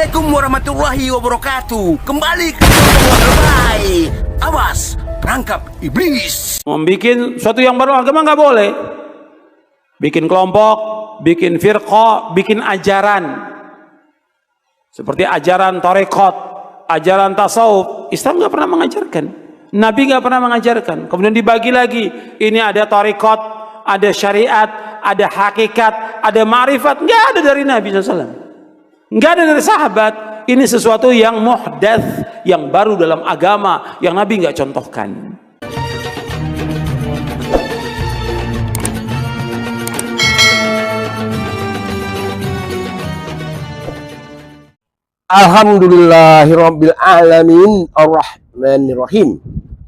Assalamualaikum warahmatullahi wabarakatuh. Kembali ke Wahai. Awas, perangkap iblis. Membikin suatu yang baru agama nggak boleh. Bikin kelompok, bikin firqah, bikin ajaran. Seperti ajaran tarekat, ajaran tasawuf. Islam nggak pernah mengajarkan. Nabi nggak pernah mengajarkan. Kemudian dibagi lagi. Ini ada tarekat, ada syariat, ada hakikat, ada ma'rifat. Nggak ada dari Nabi SAW. Nggak ada dari sahabat. Ini sesuatu yang muhdats, yang baru dalam agama, yang Nabi nggak contohkan. Alhamdulillahirabbil alamin arrahmanirrahim.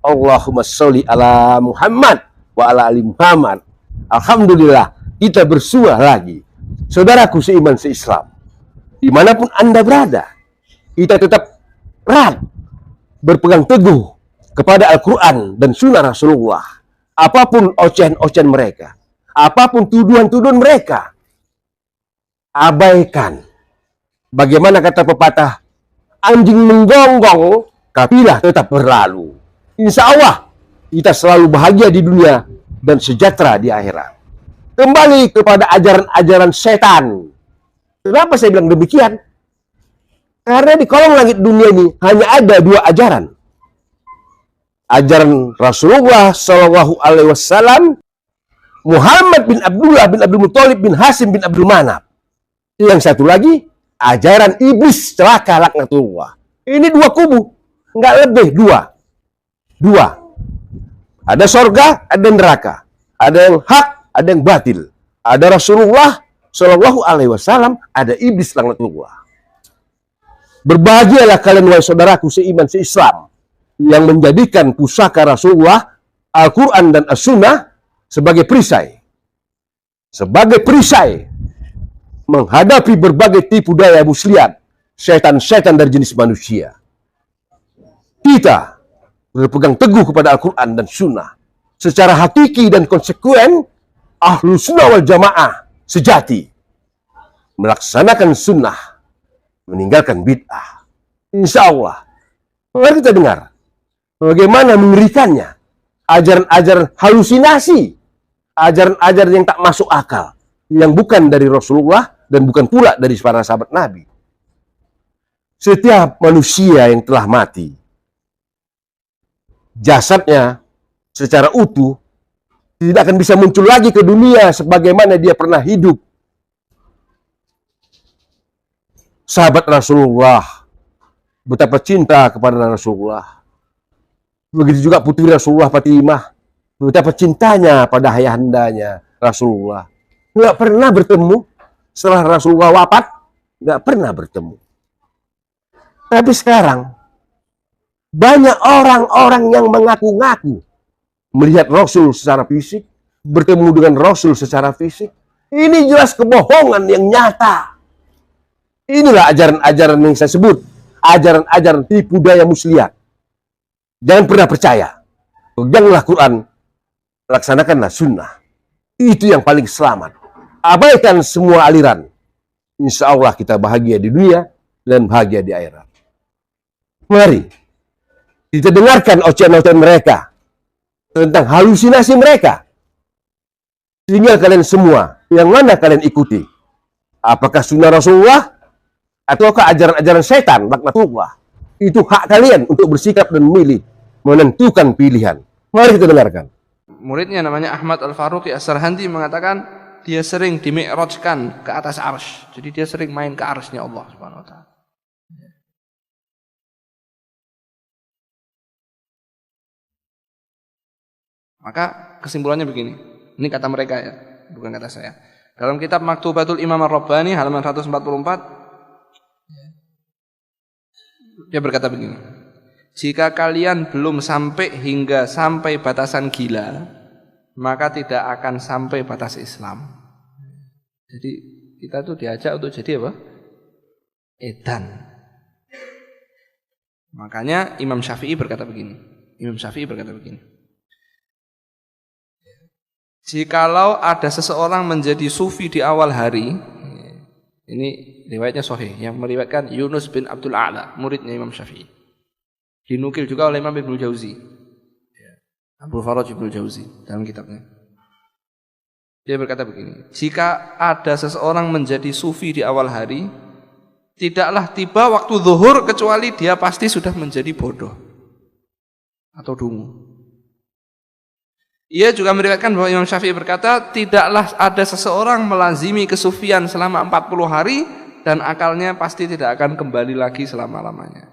Allahumma sholli ala Muhammad wa ala ali Muhammad. Alhamdulillah kita bersua lagi. Saudaraku seiman seislam, dimanapun Anda berada, kita tetap erat berpegang teguh kepada Al-Quran dan Sunnah Rasulullah. Apapun ocehan-ocehan mereka, apapun tuduhan-tuduhan mereka, abaikan. Bagaimana kata pepatah, anjing menggonggong, kafilah tetap berlalu. Insya Allah kita selalu bahagia di dunia dan sejahtera di akhirat. Kembali kepada ajaran-ajaran setan. Kenapa saya bilang demikian? Karena di kolong langit dunia ini hanya ada dua ajaran. Ajaran Rasulullah Shallallahu Alaihi Wasallam, Muhammad bin Abdullah bin Abdul Muthalib bin Hasim bin Abdul Manaf. Yang satu lagi, ajaran iblis celaka laknatullah. Ini dua kubu, nggak lebih dua. Ada sorga, ada neraka. Ada yang hak, ada yang batil. Ada Rasulullah Shallallahu Alaihi Wasallam, ada iblis laknatullah. Berbahagialah kalian wahai saudaraku seiman seislam yang menjadikan pusaka Rasulullah, Al-Quran dan As-Sunnah sebagai perisai. Sebagai perisai menghadapi berbagai tipu daya muslihat, setan-setan dari jenis manusia. Kita berpegang teguh kepada Al-Quran dan Sunnah secara hakiki dan konsekuen. Ahlu sunnah wal jamaah sejati melaksanakan sunnah, meninggalkan bid'ah. Insya Allah, mari kita dengar bagaimana mengerikannya ajaran-ajaran halusinasi, ajaran-ajaran yang tak masuk akal, yang bukan dari Rasulullah dan bukan pula dari para sahabat Nabi. Setiap manusia yang telah mati, jasadnya secara utuh tidak akan bisa muncul lagi ke dunia sebagaimana dia pernah hidup. Sahabat Rasulullah betapa cinta kepada Rasulullah. Begitu juga putri Rasulullah Fatimah, betapa cintanya pada ayahandanya Rasulullah. Nggak pernah bertemu setelah Rasulullah wafat, nggak pernah bertemu. Tapi sekarang banyak orang-orang yang mengaku-ngaku melihat Rasul secara fisik, bertemu dengan Rasul secara fisik. Ini jelas kebohongan yang nyata. Inilah ajaran-ajaran yang saya sebut, ajaran-ajaran tipu daya muslihat. Jangan pernah percaya. Peganglah Quran, laksanakanlah sunnah. Itu yang paling selamat. Abaikan semua aliran. Insya Allah kita bahagia di dunia dan bahagia di akhirat. Mari kita dengarkan ocehan-ocehan mereka tentang halusinasi mereka. Tinggal kalian semua, yang mana kalian ikuti? Apakah sunnah Rasulullah ataukah ajaran-ajaran setan, laknatullah? Itu hak kalian untuk bersikap dan memilih, menentukan pilihan. Mari kita dengarkan. Muridnya namanya Ahmad Al-Faruqi As-Sarhandi mengatakan dia sering dimi'rajkan ke atas arsy. Jadi dia sering main ke arsy-nya Allah Subhanahu wa taala. Maka kesimpulannya begini. Ini kata mereka ya, bukan kata saya. Dalam kitab Maktubatul Imam Ar-Rabbani halaman 144 dia berkata begini. Jika kalian belum sampai hingga sampai batasan gila, maka tidak akan sampai batas Islam. Jadi kita tuh diajak untuk jadi apa? Edan. Makanya Imam Syafi'i berkata begini. Jikalau ada seseorang menjadi sufi di awal hari, Ini riwayatnya sahih, yang meriwayatkan Yunus bin Abdul A'la, muridnya Imam Syafi'i. Dinukil juga oleh Imam Ibnu Jauzi. Abdul Faraj Ibnu Jauzi dalam kitabnya. Dia berkata begini, jika ada seseorang menjadi sufi di awal hari, tidaklah tiba waktu zuhur kecuali dia pasti sudah menjadi bodoh atau dungu. Ia juga meriwayatkan bahwa Imam Syafi'i berkata, tidaklah ada seseorang melazimi kesufian selama 40 hari dan akalnya pasti tidak akan kembali lagi selama-lamanya.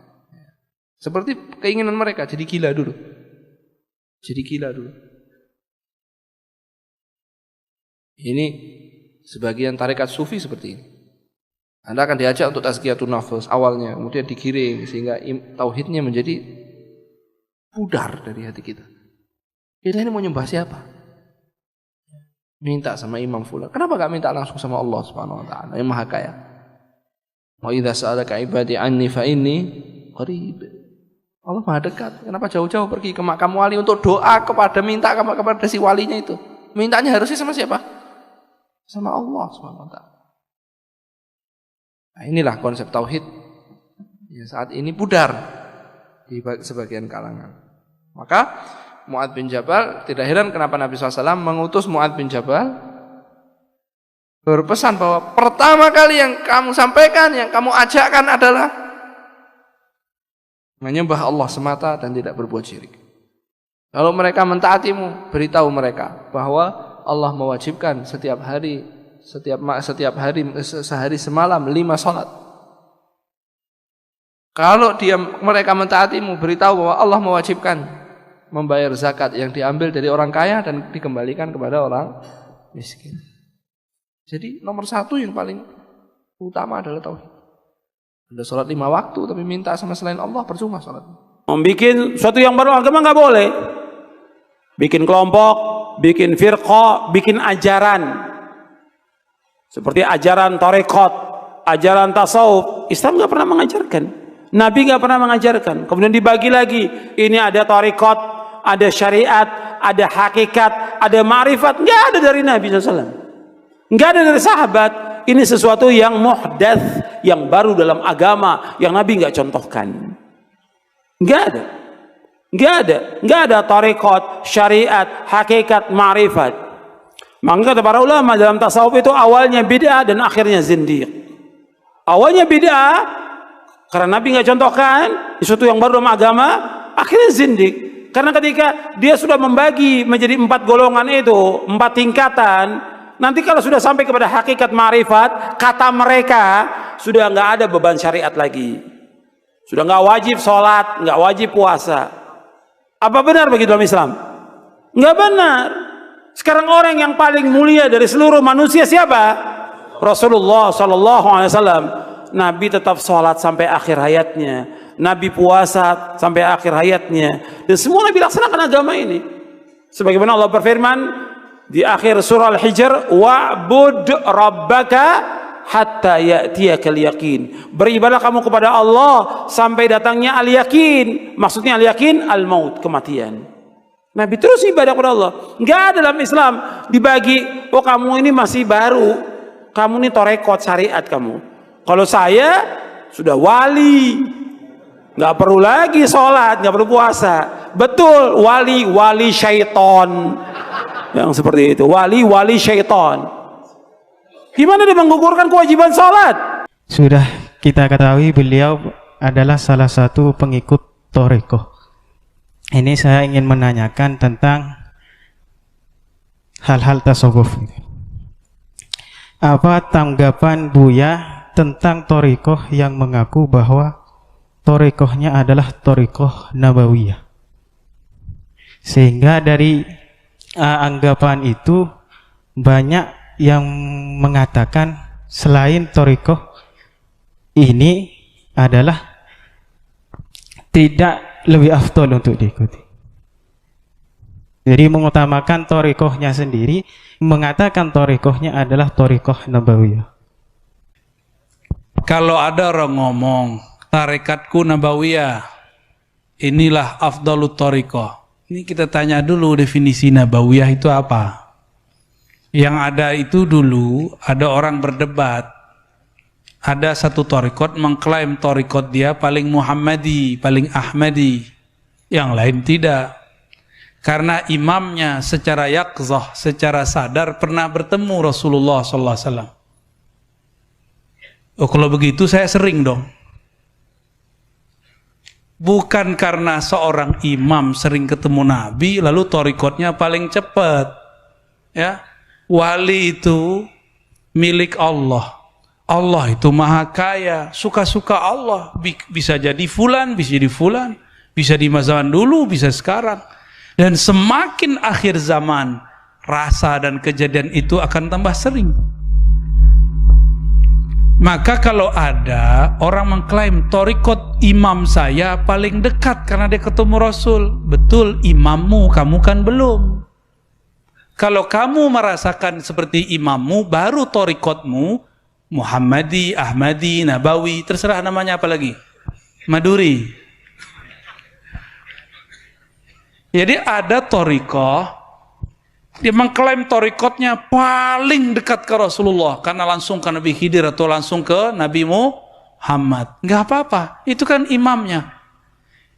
Seperti keinginan mereka, jadi gila dulu. Jadi gila dulu. Ini sebagian tarekat sufi seperti ini. Anda akan diajak untuk tazkiyatun nafs awalnya, kemudian digiring sehingga tauhidnya menjadi pudar dari hati kita. Kita ini mau nyembah siapa? Minta sama Imam Fulan. Kenapa gak minta langsung sama Allah Subhanahu wa taala yang Maha Kaya? Wa idza sa'alaka ibadi anni fa inni qarib. Allah Maha dekat. Kenapa jauh-jauh pergi ke makam wali untuk doa minta kepada si walinya itu? Mintanya harusnya sama siapa? Sama Allah Subhanahu wa taala. Nah, inilah konsep tauhid yang saat ini pudar di sebagian kalangan. Maka Mu'adz bin Jabal, tidak heran kenapa Nabi SAW mengutus Mu'adz bin Jabal berpesan bahwa pertama kali yang kamu sampaikan, yang kamu ajakkan adalah menyembah Allah semata dan tidak berbuat syirik. Kalau mereka mentaatimu, beritahu mereka bahwa Allah mewajibkan setiap hari sehari semalam 5 salat. Kalau mereka mentaatimu, beritahu bahwa Allah mewajibkan membayar zakat yang diambil dari orang kaya dan dikembalikan kepada orang miskin. Jadi nomor 1 yang paling utama adalah tauhid. Ada sholat 5 waktu tapi minta sama selain Allah, percuma sholat. Bikin suatu yang baru agama nggak boleh. Bikin kelompok, bikin firqah, bikin ajaran. Seperti ajaran tarekat, ajaran tasawuf. Islam nggak pernah mengajarkan. Nabi nggak pernah mengajarkan. Kemudian dibagi lagi. Ini ada tarekat, ada syariat, ada hakikat, ada ma'rifat. Nggak ada dari Nabi SAW. Nggak ada dari sahabat. Ini sesuatu yang muhdats, yang baru dalam agama, yang Nabi nggak contohkan. Nggak ada. Nggak ada tarekat, syariat, hakikat, ma'rifat. Maka kata para ulama dalam tasawuf itu awalnya bid'ah dan akhirnya zindiq. Awalnya bid'ah karena Nabi nggak contohkan sesuatu yang baru dalam agama, akhirnya zindiq. Karena ketika dia sudah membagi menjadi 4 golongan itu, 4 tingkatan, nanti kalau sudah sampai kepada hakikat ma'rifat, kata mereka sudah nggak ada beban syariat lagi. Sudah nggak wajib sholat, nggak wajib puasa. Apa benar begitu dalam Islam? Nggak benar. Sekarang orang yang paling mulia dari seluruh manusia siapa? Rasulullah Sallallahu Alaihi Wasallam. Nabi tetap sholat sampai akhir hayatnya. Nabi puasa sampai akhir hayatnya. Dan semua Nabi laksanakan agama ini. Sebagaimana Allah berfirman di akhir surah Al-Hijr, wa'bud rabbaka hatta ya'tiyakal yaqin. Beribadah kamu kepada Allah sampai datangnya al-yaqin. Maksudnya al-yaqin al-maut, kematian. Nabi terus ibadah kepada Allah. Enggak ada dalam Islam dibagi, oh kamu ini masih baru, kamu ini tarekat syariat kamu. Kalau saya sudah wali, nggak perlu lagi sholat, nggak perlu puasa. Betul, wali syaiton yang seperti itu, wali syaiton. Gimana dia menggugurkan kewajiban sholat? Sudah kita ketahui beliau adalah salah satu pengikut tarekat. Ini saya ingin menanyakan tentang hal-hal tasawuf. Apa tanggapan Buya tentang thariqah yang mengaku bahwa thariqahnya adalah thariqah nabawiyah? Sehingga dari anggapan itu banyak yang mengatakan selain thariqah ini adalah tidak lebih afdol untuk diikuti. Jadi mengutamakan thariqahnya sendiri, mengatakan thariqahnya adalah thariqah nabawiyah. Kalau ada orang ngomong tarekatku nabawiyah, inilah afdalut thariqah. Ini kita tanya dulu definisi nabawiyah itu apa. Yang ada itu dulu ada orang berdebat Ada satu torikot mengklaim torikot dia paling Muhammadi, paling Ahmadi. Yang lain tidak. Karena imamnya secara yaqzah, secara sadar pernah bertemu Rasulullah SAW. Oh, kalau begitu saya sering dong. Bukan karena seorang imam sering ketemu Nabi, lalu torikotnya paling cepat. Ya, wali itu milik Allah. Allah itu maha kaya, suka-suka Allah. Bisa jadi fulan, bisa di masa dulu, bisa sekarang. Dan semakin akhir zaman, rasa dan kejadian itu akan tambah sering. Maka kalau ada orang mengklaim torikot imam saya paling dekat karena dia ketemu Rasul, betul, imammu, kamu kan belum. Kalau kamu merasakan seperti imammu, baru torikotmu Muhammadi, Ahmadi, Nabawi, terserah namanya apa lagi, Maduri. Jadi ada torikoh, dia mengklaim torikotnya paling dekat ke Rasulullah karena langsung ke Nabi Khidir atau langsung ke Nabi Muhammad. Nggak apa-apa, itu kan imamnya.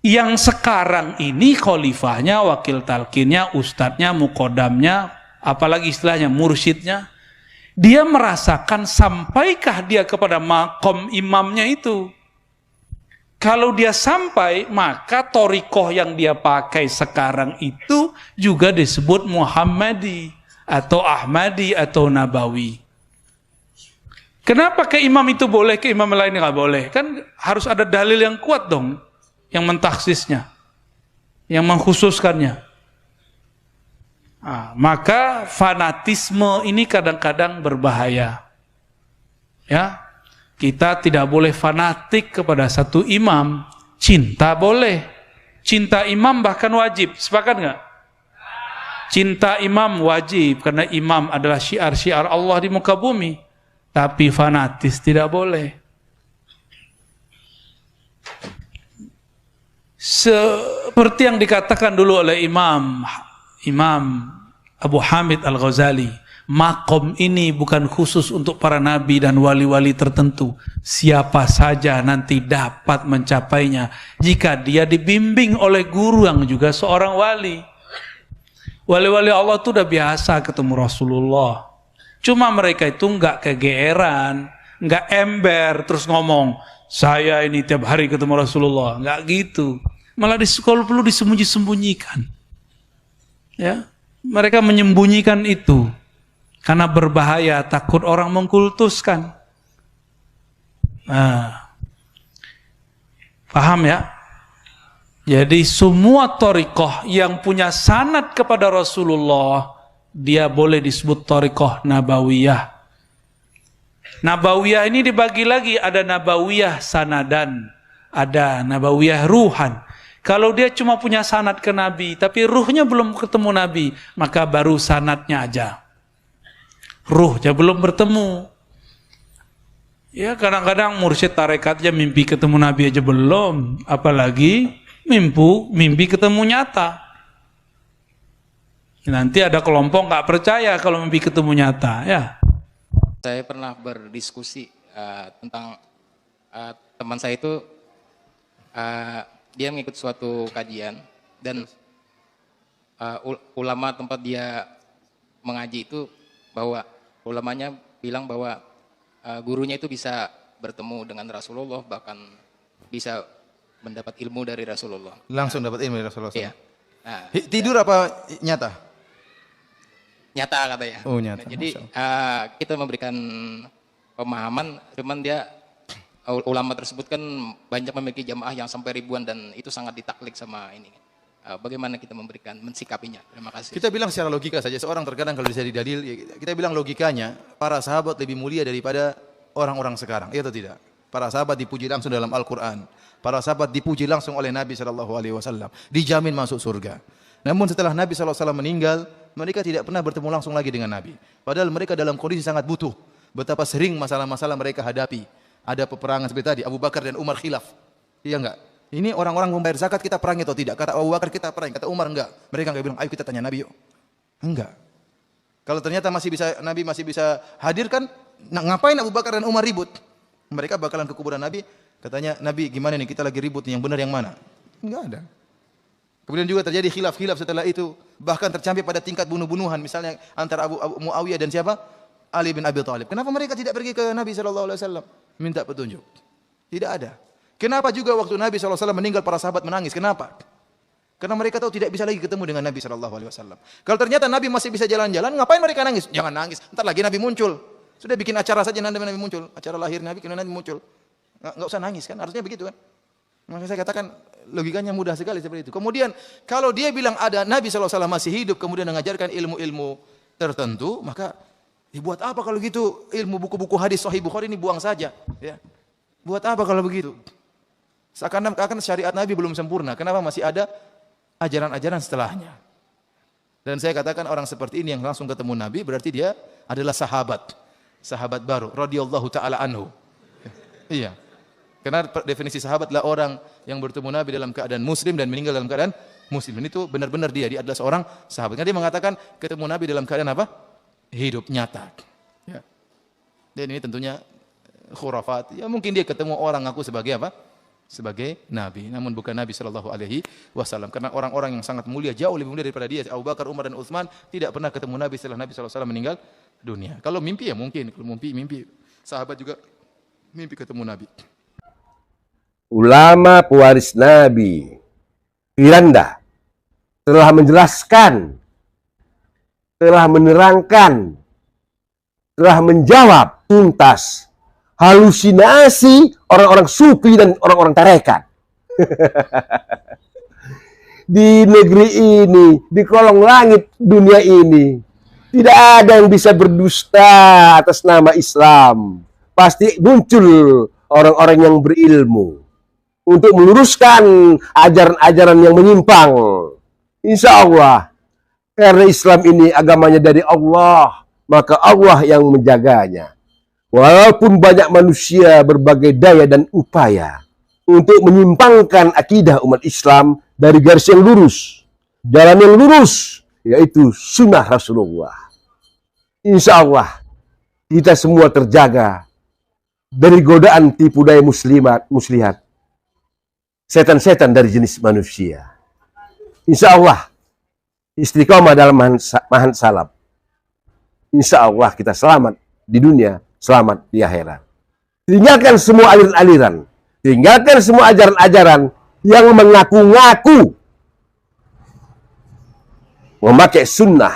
Yang sekarang ini khalifahnya, wakil talqinnya, ustadznya, mukodamnya, apalagi istilahnya mursyidnya. Dia merasakan sampaikah dia kepada makom imamnya itu. Kalau dia sampai, maka torikoh yang dia pakai sekarang itu juga disebut Muhammadi atau Ahmadi atau Nabawi. Kenapa ke imam itu boleh, ke imam lain nggak boleh? Kan harus ada dalil yang kuat dong, yang mentaksisnya, yang mengkhususkannya. Maka fanatisme ini kadang-kadang berbahaya. Ya, kita tidak boleh fanatik kepada satu imam. Cinta boleh, cinta imam bahkan wajib. Sepakat nggak? Cinta imam wajib karena imam adalah syiar-syiar Allah di muka bumi. Tapi fanatis tidak boleh. Seperti yang dikatakan dulu oleh Imam Abu Hamid Al-Ghazali, makom ini bukan khusus untuk para nabi dan wali-wali tertentu. Siapa saja nanti dapat mencapainya jika dia dibimbing oleh guru yang juga seorang wali. Wali-wali Allah itu udah biasa ketemu Rasulullah. Cuma mereka itu nggak kegeeran, nggak ember terus ngomong, saya ini tiap hari ketemu Rasulullah. Nggak gitu. Malah di sekolah perlu disembunyi-sembunyikan. Ya, mereka menyembunyikan itu karena berbahaya, takut orang mengkultuskan. Paham ya? Jadi semua thariqah yang punya sanad kepada Rasulullah, dia boleh disebut thariqah nabawiyah. Nabawiyah ini dibagi lagi, ada nabawiyah sanadan, ada nabawiyah ruhan. Kalau dia cuma punya sanad ke Nabi, tapi ruhnya belum ketemu Nabi, maka baru sanadnya aja. Ruhnya belum bertemu. Ya, kadang-kadang mursyid tarekatnya mimpi ketemu Nabi aja belum, apalagi mimpi ketemu nyata. Nanti ada kelompok nggak percaya kalau mimpi ketemu nyata, ya. Saya pernah berdiskusi tentang teman saya itu dia mengikuti suatu kajian dan ulama tempat dia mengaji itu, bahwa ulamanya bilang bahwa gurunya itu bisa bertemu dengan Rasulullah, bahkan bisa mendapat ilmu dari Rasulullah. Langsung dapat ilmu dari Rasulullah. Iya. Nah, tidur apa nyata? Nyata katanya. Oh, nyata. Nah, jadi kita memberikan pemahaman, cuman dia ulama tersebut kan banyak memiliki jamaah yang sampai ribuan dan itu sangat ditaklik sama ini. Bagaimana kita mensikapinya? Terima kasih. Kita bilang secara logika saja. Seorang terkadang kalau bisa didalil, ya kita bilang logikanya, para sahabat lebih mulia daripada orang-orang sekarang. Iya atau tidak? Para sahabat dipuji langsung dalam Al-Quran. Para sahabat dipuji langsung oleh Nabi SAW. Dijamin masuk surga. Namun setelah Nabi SAW meninggal, mereka tidak pernah bertemu langsung lagi dengan Nabi. Padahal mereka dalam kondisi sangat butuh. Betapa sering masalah-masalah mereka hadapi. Ada peperangan seperti tadi, Abu Bakar dan Umar khilaf. Iya enggak? Ini orang-orang membayar zakat, kita perangi atau tidak? Kata Abu Bakar kita perangi, kata Umar enggak. Mereka enggak bilang, ayo kita tanya Nabi yuk. Enggak. Kalau ternyata Nabi masih bisa hadir kan, ngapain Abu Bakar dan Umar ribut? Mereka bakalan ke kuburan Nabi, katanya, Nabi gimana nih, kita lagi ribut nih, yang benar yang mana? Enggak ada. Kemudian juga terjadi khilaf-khilaf setelah itu, bahkan tercapai pada tingkat bunuh-bunuhan, misalnya antara Abu Muawiyah dan siapa? Ali bin Abi Thalib. Kenapa mereka tidak pergi ke Nabi SAW minta petunjuk? Tidak ada. Kenapa juga waktu Nabi SAW meninggal para sahabat menangis? Kenapa? Karena mereka tahu tidak bisa lagi ketemu dengan Nabi SAW. Kalau ternyata Nabi masih bisa jalan-jalan, ngapain mereka nangis? Jangan nangis, ntar lagi Nabi muncul. Sudah bikin acara saja nanti Nabi muncul, acara lahir Nabi, kemudian Nabi muncul. Nggak usah nangis kan, harusnya begitu kan. Maka saya katakan logikanya mudah sekali seperti itu. Kemudian kalau dia bilang ada Nabi SAW masih hidup, kemudian mengajarkan ilmu-ilmu tertentu, maka buat apa kalau gitu ilmu buku-buku hadis Sahih Bukhari ini buang saja. Ya. Buat apa kalau begitu? Seakan-akan syariat Nabi belum sempurna. Kenapa masih ada ajaran-ajaran setelahnya? Dan saya katakan orang seperti ini yang langsung ketemu Nabi berarti dia adalah sahabat baru radhiyallahu taala anhu. Iya. Karena definisi sahabat adalah orang yang bertemu Nabi dalam keadaan muslim dan meninggal dalam keadaan muslim. Dan itu benar-benar dia adalah seorang sahabat. Karena dia mengatakan ketemu Nabi dalam keadaan apa? Hidup nyata. Ya. Dan ini tentunya khurafat. Ya mungkin dia ketemu orang ngaku sebagai apa? Sebagai Nabi, namun bukan Nabi Shallallahu Alaihi Wasallam. Karena orang-orang yang sangat mulia, jauh lebih mulia daripada dia, Abu Bakar, Umar dan Utsman, tidak pernah ketemu Nabi setelah Nabi Shallallahu Alaihi Wasallam meninggal dunia. Kalau mimpi ya mungkin, kalau mimpi sahabat juga mimpi ketemu Nabi. Ulama pewaris Nabi Firanda telah menjelaskan, telah menerangkan, telah menjawab tuntas halusinasi orang-orang sufi dan orang-orang tarekat. Di negeri ini, di kolong langit dunia ini, tidak ada yang bisa berdusta atas nama Islam. Pasti muncul orang-orang yang berilmu untuk meluruskan ajaran-ajaran yang menyimpang. Insya Allah, karena Islam ini agamanya dari Allah, maka Allah yang menjaganya. Walaupun banyak manusia berbagai daya dan upaya untuk menyimpangkan akidah umat Islam dari garis yang lurus, jalan yang lurus, yaitu sunnah Rasulullah. Insya Allah, kita semua terjaga dari godaan tipu daya muslihat, setan-setan dari jenis manusia. Insya Allah, istiqomah dalam mahan salaf. Insya Allah kita selamat di dunia, selamat di akhirat. Tinggalkan semua aliran-aliran, tinggalkan semua ajaran-ajaran yang mengaku-ngaku memakai sunnah,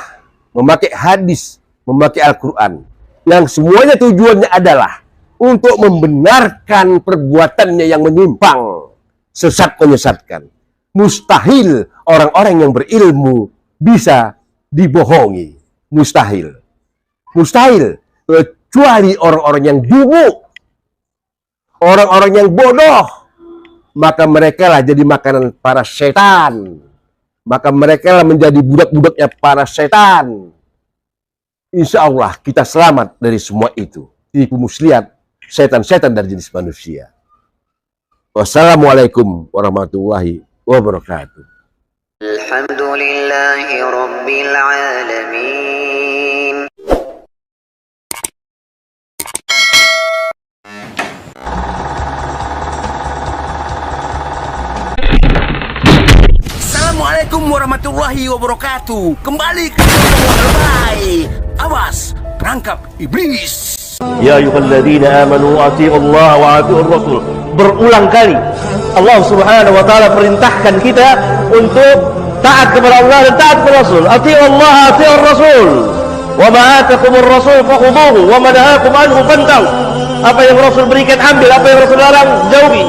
memakai hadis, memakai Al-Quran, yang semuanya tujuannya adalah untuk membenarkan perbuatannya yang menyimpang, sesat menyesatkan. Mustahil orang-orang yang berilmu bisa dibohongi. Mustahil. Mustahil. Kecuali orang-orang yang dungu, orang-orang yang bodoh, maka mereka lah jadi makanan para setan. Maka mereka lah menjadi budak-budaknya para setan. Insya Allah kita selamat dari semua itu. Tipu muslihat, setan-setan dari jenis manusia. Wassalamualaikum warahmatullahi wabarakatuh. Alhamdulillahi Rabbil Alamin. Assalamualaikum warahmatullahi wabarakatuh. Kembali ke Al-Ba'i. Awas, perangkap iblis. Ya ayyuhalladzina amanu atii'u Allah wa atii'ur Rasul. Berulang kali Allah Subhanahu wa taala perintahkan kita untuk taat kepada Allah dan taat kepada Rasul. Atii'u Allah, atii'ur Rasul. Wa ma atakumur Rasul fakhudhuhu wa ma nahakum anhu fantahu. Apa yang Rasul berikan ambil, apa yang Rasul larang jauhi.